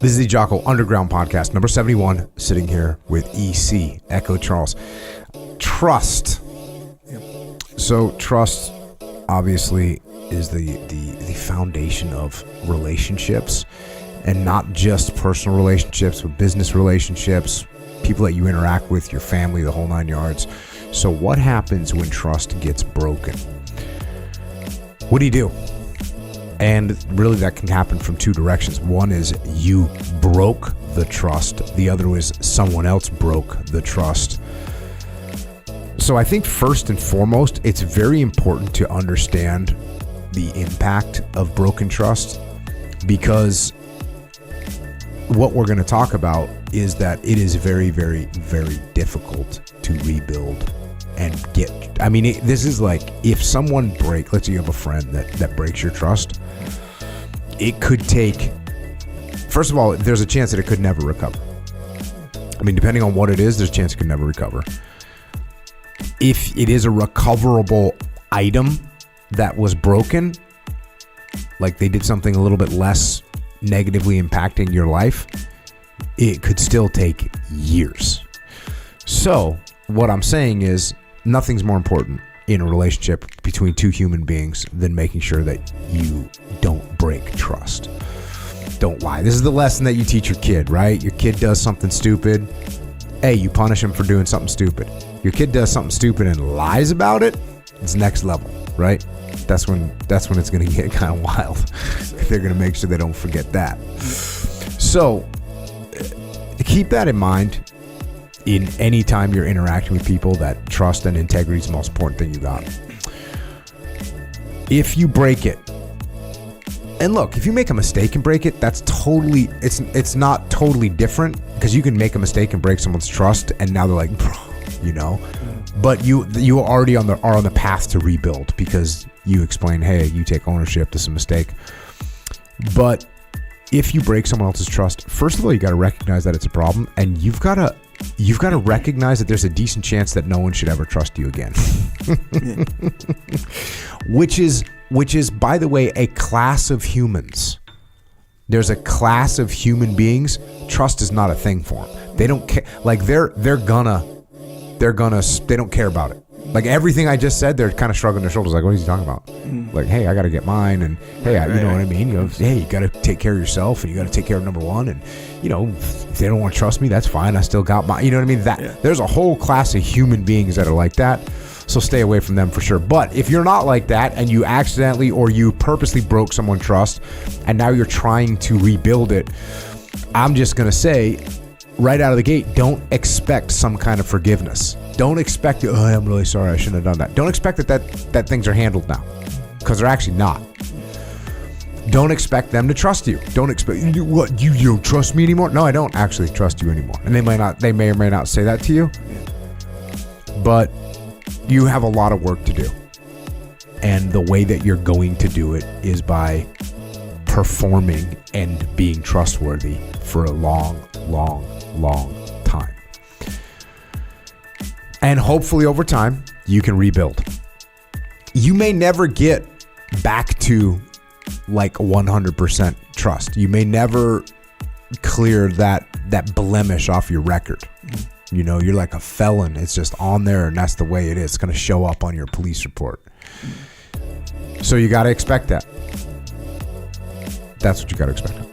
This is the Jocko Underground Podcast, number 71, sitting here with EC, Echo Charles. Trust. So trust, obviously, is the foundation of relationships, and not just personal relationships, but business relationships, people that you interact with, your family, the whole nine yards. So what happens when trust gets broken? What do you do? And really that can happen from two directions. One is you broke the trust. The other is someone else broke the trust. So I think first and foremost, it's very important to understand the impact of broken trust, because what we're going to talk about is that it is very, very, very difficult to rebuild and get. I mean, this is like if someone let's say you have a friend that breaks your trust, it could take, first of all, there's a chance that it could never recover. I mean, depending on what it is, there's a chance it could never recover. If it is a recoverable item that was broken, like they did something a little bit less negatively impacting your life, it could still take years. So what I'm saying is nothing's more important in a relationship between two human beings than making sure that you don't break trust. Don't lie. This is the lesson that you teach your kid, right? Your kid does something stupid. Hey, you punish him for doing something stupid. Your kid does something stupid and lies about it. It's next level, right? That's when it's going to get kind of wild. They're going to make sure they don't forget that. So keep that in mind. In any time you're interacting with people, that trust and integrity is the most important thing you got. If you break it, and look, if you make a mistake and break it, that's totally, it's not totally different, because you can make a mistake and break someone's trust, and now they're like, bro, you know, but you already are on the path to rebuild, because you explain, hey, you take ownership, this is a mistake. But if you break someone else's trust, first of all, you got to recognize that it's a problem, and you've got to recognize that there's a decent chance that no one should ever trust you again. Which is, by the way, a class of humans. There's a class of human beings. Trust is not a thing for them. They don't care. Like they don't care about it. Like everything I just said, they're kind of shrugging their shoulders, like, what is he talking about? Like, hey, I got to get mine, and hey, you know what I mean? Hey, you got to take care of yourself, and you got to take care of number one, and you know, if they don't want to trust me, that's fine. I still got mine. You know what I mean? There's a whole class of human beings that are like that. So stay away from them for sure. But if you're not like that, and you accidentally or you purposely broke someone's trust, and now you're trying to rebuild it, I'm just gonna say, right out of the gate, don't expect some kind of forgiveness. Don't expect, oh, I'm really sorry, I shouldn't have done that. Don't expect that things are handled now, because they're actually not. Don't expect them to trust you. Don't expect, what, you don't trust me anymore? No, I don't actually trust you anymore. And they may or may not say that to you, but you have a lot of work to do. And the way that you're going to do it is by performing and being trustworthy for a long, long, long time. And hopefully over time, you can rebuild. You may never get back to like 100% trust. You may never clear that blemish off your record. You know, you're like a felon. It's just on there, and that's the way it is. It's going to show up on your police report. So you got to expect that. That's what you got to expect.